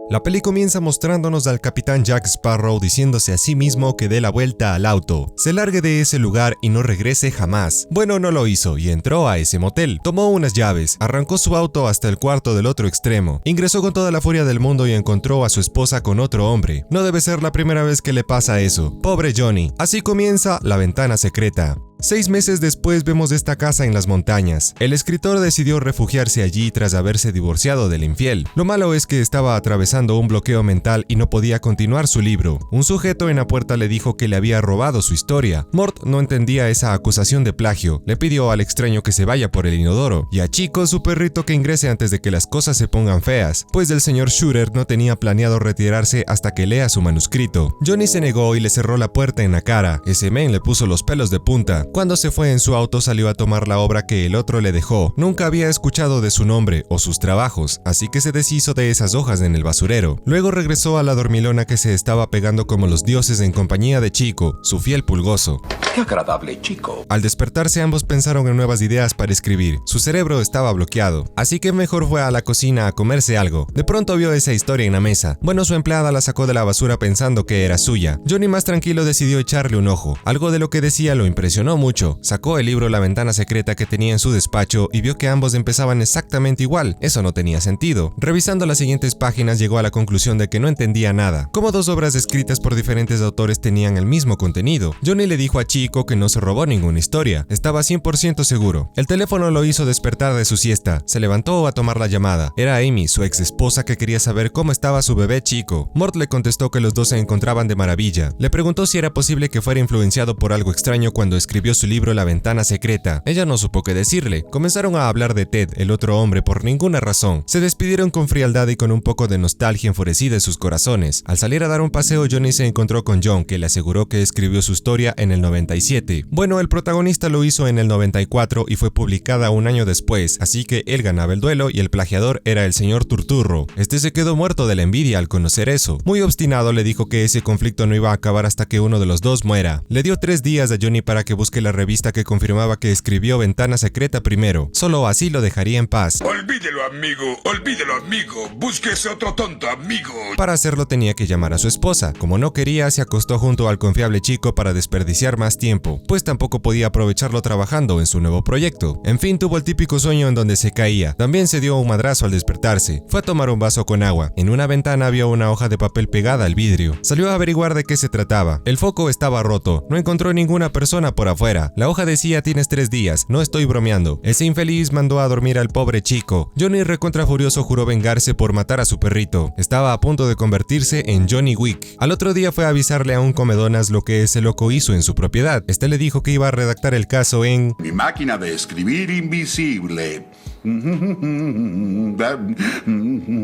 La peli comienza mostrándonos al capitán Jack Sparrow diciéndose a sí mismo que dé la vuelta al auto, se largue de ese lugar y no regrese jamás. Bueno, no lo hizo y entró a ese motel. Tomó unas llaves, arrancó su auto hasta el cuarto del otro extremo, ingresó con toda la furia del mundo y encontró a su esposa con otro hombre. No debe ser la primera vez que le pasa eso. Pobre Johnny. Así comienza La Ventana Secreta. 6 meses después vemos esta casa en las montañas. El escritor decidió refugiarse allí tras haberse divorciado del infiel. Lo malo es que estaba atravesando un bloqueo mental y no podía continuar su libro. Un sujeto en la puerta le dijo que le había robado su historia. Mort no entendía esa acusación de plagio. Le pidió al extraño que se vaya por el inodoro y a Chico, su perrito, que ingrese antes de que las cosas se pongan feas, pues el señor Shooter no tenía planeado retirarse hasta que lea su manuscrito. Johnny se negó y le cerró la puerta en la cara. Ese men le puso los pelos de punta. Cuando se fue en su auto salió a tomar la obra que el otro le dejó. Nunca había escuchado de su nombre o sus trabajos, así que se deshizo de esas hojas en el basurero. Luego regresó a la dormilona que se estaba pegando como los dioses en compañía de Chico, su fiel pulgoso. ¡Qué agradable, Chico! Al despertarse ambos pensaron en nuevas ideas para escribir. Su cerebro estaba bloqueado, así que mejor fue a la cocina a comerse algo. De pronto vio esa historia en la mesa. Bueno, su empleada la sacó de la basura pensando que era suya. Johnny, más tranquilo, decidió echarle un ojo. Algo de lo que decía lo impresionó mucho. Sacó el libro La Ventana Secreta que tenía en su despacho y vio que ambos empezaban exactamente igual. Eso no tenía sentido. Revisando las siguientes páginas llegó a la conclusión de que no entendía nada. Como dos obras escritas por diferentes autores tenían el mismo contenido. Johnny le dijo a Chico que no se robó ninguna historia. Estaba 100% seguro. El teléfono lo hizo despertar de su siesta. Se levantó a tomar la llamada. Era Amy, su ex esposa, que quería saber cómo estaba su bebé Chico. Mort le contestó que los dos se encontraban de maravilla. Le preguntó si era posible que fuera influenciado por algo extraño cuando escribió su libro La Ventana Secreta. Ella no supo qué decirle. Comenzaron a hablar de Ted, el otro hombre, por ninguna razón. Se despidieron con frialdad y con un poco de nostalgia enfurecida en sus corazones. Al salir a dar un paseo, Johnny se encontró con John, que le aseguró que escribió su historia en el 97. Bueno, el protagonista lo hizo en el 94 y fue publicada un año después, así que él ganaba el duelo y el plagiador era el señor Turturro. Este se quedó muerto de la envidia al conocer eso. Muy obstinado, le dijo que ese conflicto no iba a acabar hasta que uno de los dos muera. Le dio 3 días a Johnny para que busque la revista que confirmaba que escribió Ventana Secreta primero. Solo así lo dejaría en paz. Olvídelo, amigo, búsquese otro tonto, amigo. Para hacerlo tenía que llamar a su esposa. Como no quería, se acostó junto al confiable Chico para desperdiciar más tiempo, pues tampoco podía aprovecharlo trabajando en su nuevo proyecto. En fin, tuvo el típico sueño en donde se caía. También se dio un madrazo al despertarse. Fue a tomar un vaso con agua. En una ventana había una hoja de papel pegada al vidrio. Salió a averiguar de qué se trataba. El foco estaba roto. No encontró ninguna persona por afuera. La hoja decía: tienes 3 días, no estoy bromeando. Ese infeliz mandó a dormir al pobre Chico. Johnny, recontra furioso, juró vengarse por matar a su perrito. Estaba a punto de convertirse en Johnny Wick. Al otro día fue a avisarle a un comedonas lo que ese loco hizo en su propiedad. Este le dijo que iba a redactar el caso en mi máquina de escribir invisible.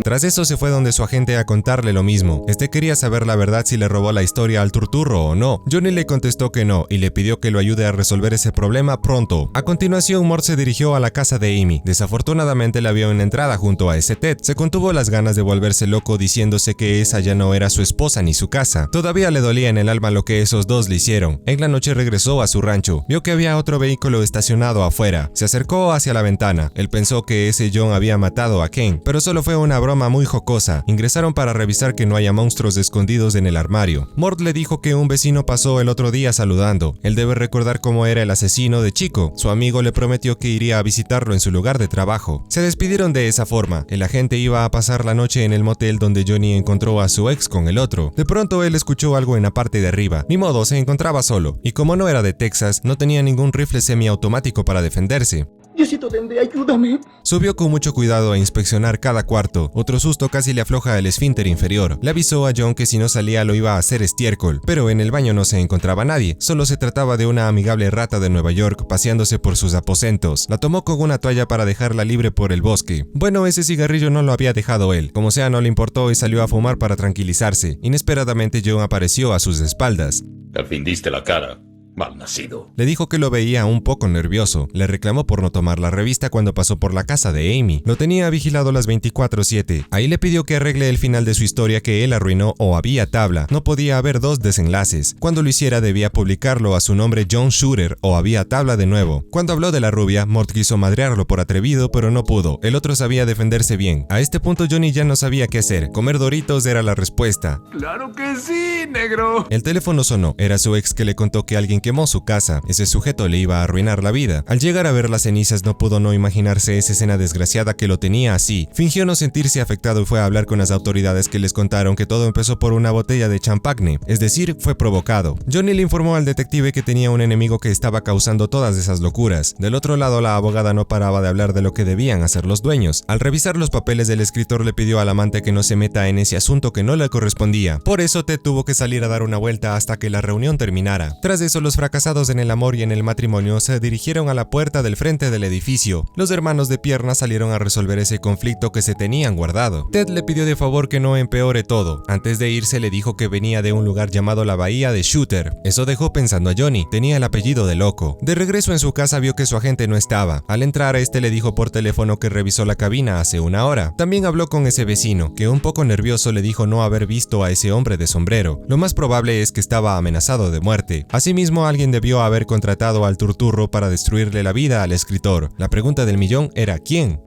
Tras eso se fue donde su agente a contarle lo mismo. Este quería saber la verdad si le robó la historia al Turturro o no. Johnny le contestó que no y le pidió que lo ayude a resolver ese problema pronto. A continuación, Mort se dirigió a la casa de Amy. Desafortunadamente la vio en la entrada junto a ese Ted. Se contuvo las ganas de volverse loco diciéndose que esa ya no era su esposa ni su casa. Todavía le dolía en el alma lo que esos dos le hicieron. En la noche regresó a su rancho. Vio que había otro vehículo estacionado afuera. Se acercó hacia la ventana. Él pensó que ese John había matado a Ken, pero solo fue una broma muy jocosa. Ingresaron para revisar que no haya monstruos escondidos en el armario. Mort le dijo que un vecino pasó el otro día saludando. Él debe recordar cómo era el asesino de Chico. Su amigo le prometió que iría a visitarlo en su lugar de trabajo. Se despidieron de esa forma. El agente iba a pasar la noche en el motel donde Johnny encontró a su ex con el otro. De pronto él escuchó algo en la parte de arriba. Ni modo, se encontraba solo. Y como no era de Texas, no tenía ningún rifle semiautomático para defenderse. Diosito Tende, ayúdame. Subió con mucho cuidado a inspeccionar cada cuarto. Otro susto casi le afloja el esfínter inferior. Le avisó a John que si no salía lo iba a hacer estiércol, pero en el baño no se encontraba nadie. Solo se trataba de una amigable rata de Nueva York paseándose por sus aposentos. La tomó con una toalla para dejarla libre por el bosque. Bueno, ese cigarrillo no lo había dejado él. Como sea, no le importó y salió a fumar para tranquilizarse. Inesperadamente John apareció a sus espaldas. Al fin diste la cara. Malnacido. Le dijo que lo veía un poco nervioso. Le reclamó por no tomar la revista cuando pasó por la casa de Amy. Lo tenía vigilado las 24/7. Ahí le pidió que arregle el final de su historia que él arruinó o había tabla. No podía haber dos desenlaces. Cuando lo hiciera debía publicarlo a su nombre John Shooter o había tabla de nuevo. Cuando habló de la rubia, Mort quiso madrearlo por atrevido pero no pudo. El otro sabía defenderse bien. A este punto Johnny ya no sabía qué hacer. Comer Doritos era la respuesta. ¡Claro que sí, negro! El teléfono sonó. Era su ex que le contó que alguien quemó su casa. Ese sujeto le iba a arruinar la vida. Al llegar a ver las cenizas no pudo no imaginarse esa escena desgraciada que lo tenía así. Fingió no sentirse afectado y fue a hablar con las autoridades que les contaron que todo empezó por una botella de champagne, es decir, fue provocado. Johnny le informó al detective que tenía un enemigo que estaba causando todas esas locuras. Del otro lado, la abogada no paraba de hablar de lo que debían hacer los dueños. Al revisar los papeles, el escritor le pidió al amante que no se meta en ese asunto que no le correspondía. Por eso Ted tuvo que salir a dar una vuelta hasta que la reunión terminara. Tras eso, los fracasados en el amor y en el matrimonio se dirigieron a la puerta del frente del edificio. Los hermanos de pierna salieron a resolver ese conflicto que se tenían guardado. Ted le pidió de favor que no empeore todo. Antes de irse le dijo que venía de un lugar llamado la Bahía de Shooter. Eso dejó pensando a Johnny. Tenía el apellido de loco. De regreso en su casa vio que su agente no estaba. Al entrar, este le dijo por teléfono que revisó la cabina hace una hora. También habló con ese vecino, que un poco nervioso le dijo no haber visto a ese hombre de sombrero. Lo más probable es que estaba amenazado de muerte. Asimismo, alguien debió haber contratado al turturro para destruirle la vida al escritor. La pregunta del millón era ¿quién?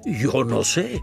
Yo no sé.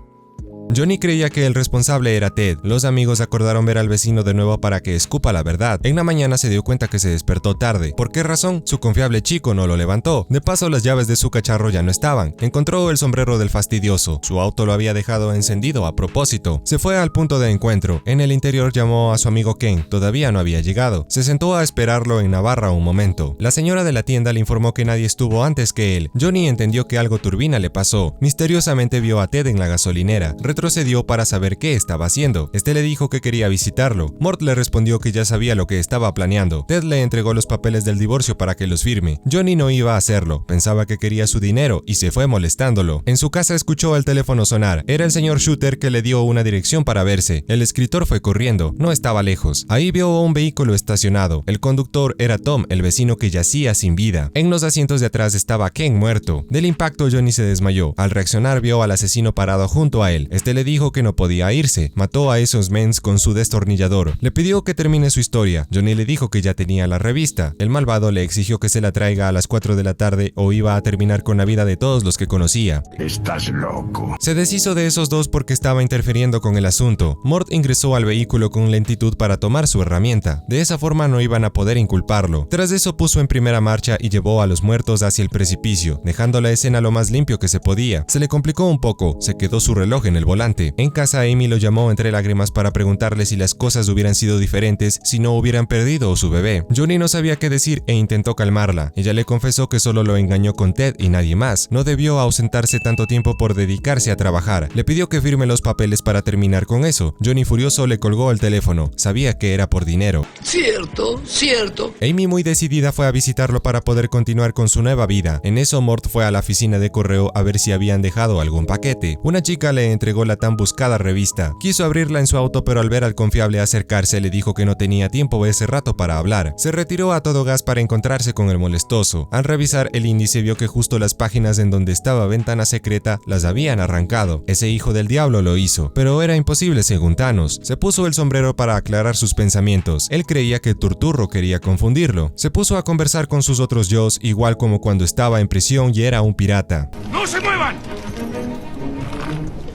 Johnny creía que el responsable era Ted. Los amigos acordaron ver al vecino de nuevo para que escupa la verdad. En la mañana se dio cuenta que se despertó tarde. ¿Por qué razón? Su confiable chico no lo levantó. De paso, las llaves de su cacharro ya no estaban. Encontró el sombrero del fastidioso. Su auto lo había dejado encendido a propósito. Se fue al punto de encuentro. En el interior llamó a su amigo Ken. Todavía no había llegado. Se sentó a esperarlo en Navarra un momento. La señora de la tienda le informó que nadie estuvo antes que él. Johnny entendió que algo turbina le pasó. Misteriosamente vio a Ted en la gasolinera. Retrocedió para saber qué estaba haciendo. Este le dijo que quería visitarlo. Mort le respondió que ya sabía lo que estaba planeando. Ted le entregó los papeles del divorcio para que los firme. Johnny no iba a hacerlo. Pensaba que quería su dinero y se fue molestándolo. En su casa escuchó el teléfono sonar. Era el señor Shooter que le dio una dirección para verse. El escritor fue corriendo. No estaba lejos. Ahí vio un vehículo estacionado. El conductor era Tom, el vecino que yacía sin vida. En los asientos de atrás estaba Ken muerto. Del impacto Johnny se desmayó. Al reaccionar vio al asesino parado junto a él. Este le dijo que no podía irse. Mató a esos mens con su destornillador. Le pidió que termine su historia. Johnny le dijo que ya tenía la revista. El malvado le exigió que se la traiga a las 4 de la tarde o iba a terminar con la vida de todos los que conocía. Estás loco. Se deshizo de esos dos porque estaba interfiriendo con el asunto. Mort ingresó al vehículo con lentitud para tomar su herramienta. De esa forma no iban a poder inculparlo. Tras eso puso en primera marcha y llevó a los muertos hacia el precipicio, dejando la escena lo más limpio que se podía. Se le complicó un poco. Se quedó su reloj en el volante. En casa Amy lo llamó entre lágrimas para preguntarle si las cosas hubieran sido diferentes si no hubieran perdido a su bebé. Johnny no sabía qué decir e intentó calmarla. Ella le confesó que solo lo engañó con Ted y nadie más. No debió ausentarse tanto tiempo por dedicarse a trabajar. Le pidió que firme los papeles para terminar con eso. Johnny furioso le colgó el teléfono. Sabía que era por dinero. Cierto, cierto. Amy muy decidida fue a visitarlo para poder continuar con su nueva vida. En eso Mort fue a la oficina de correo a ver si habían dejado algún paquete. Una chica le entregó la tan buscada revista. Quiso abrirla en su auto, pero al ver al confiable acercarse le dijo que no tenía tiempo ese rato para hablar. Se retiró a todo gas para encontrarse con el molestoso. Al revisar el índice vio que justo las páginas en donde estaba Ventana Secreta las habían arrancado. Ese hijo del diablo lo hizo, pero era imposible según Thanos. Se puso el sombrero para aclarar sus pensamientos. Él creía que Turturro quería confundirlo. Se puso a conversar con sus otros yos, igual como cuando estaba en prisión y era un pirata. ¡No se muevan!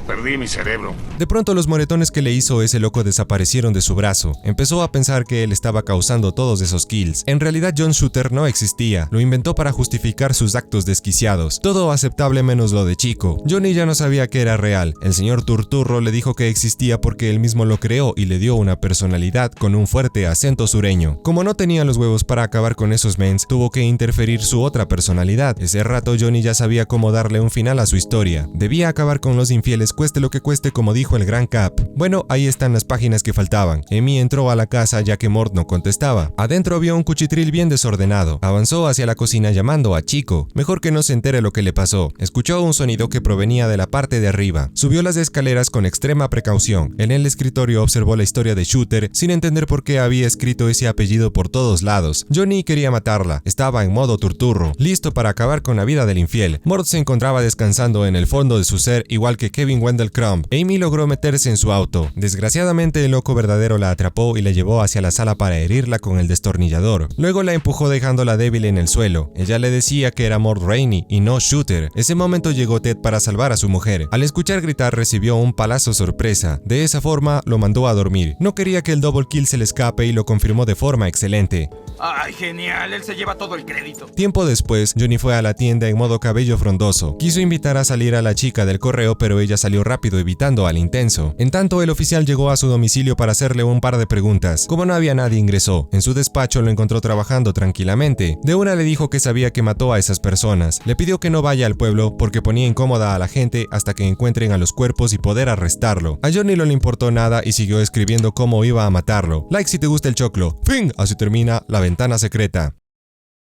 Perdí mi cerebro. De pronto los moretones que le hizo ese loco desaparecieron de su brazo. Empezó a pensar que él estaba causando todos esos kills. En realidad John Shooter no existía. Lo inventó para justificar sus actos desquiciados. Todo aceptable menos lo de Chico. Johnny ya no sabía que era real. El señor Turturro le dijo que existía porque él mismo lo creó y le dio una personalidad con un fuerte acento sureño. Como no tenía los huevos para acabar con esos mens, tuvo que interferir su otra personalidad. Ese rato Johnny ya sabía cómo darle un final a su historia. Debía acabar con los infieles cueste lo que cueste, como dijo el gran Cap. Bueno, ahí están las páginas que faltaban. Amy entró a la casa ya que Mort no contestaba. Adentro vio un cuchitril bien desordenado. Avanzó hacia la cocina llamando a Chico. Mejor que no se entere lo que le pasó. Escuchó un sonido que provenía de la parte de arriba. Subió las escaleras con extrema precaución. En el escritorio observó la historia de Shooter sin entender por qué había escrito ese apellido por todos lados. Johnny quería matarla. Estaba en modo turturro, listo para acabar con la vida del infiel. Mort se encontraba descansando en el fondo de su ser, igual que Kevin Wendell Crumb. Amy logró meterse en su auto. Desgraciadamente, el loco verdadero la atrapó y la llevó hacia la sala para herirla con el destornillador. Luego la empujó dejándola débil en el suelo. Ella le decía que era Mort Rainey y no Shooter. Ese momento llegó Ted para salvar a su mujer. Al escuchar gritar, recibió un palazo sorpresa. De esa forma, lo mandó a dormir. No quería que el double kill se le escape y lo confirmó de forma excelente. ¡Ay, genial! Él se lleva todo el crédito. Tiempo después, Johnny fue a la tienda en modo cabello frondoso. Quiso invitar a salir a la chica del correo, pero ella salió rápido evitando al intenso. En tanto, el oficial llegó a su domicilio para hacerle un par de preguntas. Como no había nadie, ingresó. En su despacho lo encontró trabajando tranquilamente. De una le dijo que sabía que mató a esas personas. Le pidió que no vaya al pueblo porque ponía incómoda a la gente hasta que encuentren a los cuerpos y poder arrestarlo. A Johnny no le importó nada y siguió escribiendo cómo iba a matarlo. Like si te gusta el choclo. Fin. Así termina La Ventana Secreta.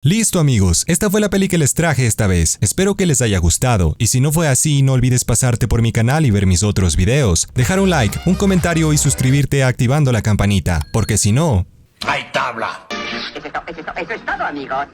Listo amigos, esta fue la peli que les traje esta vez. Espero que les haya gustado, y si no fue así, no olvides pasarte por mi canal y ver mis otros videos. Dejar un like, un comentario y suscribirte activando la campanita, porque si no... ¡Hay tabla! Eso es todo, amigos.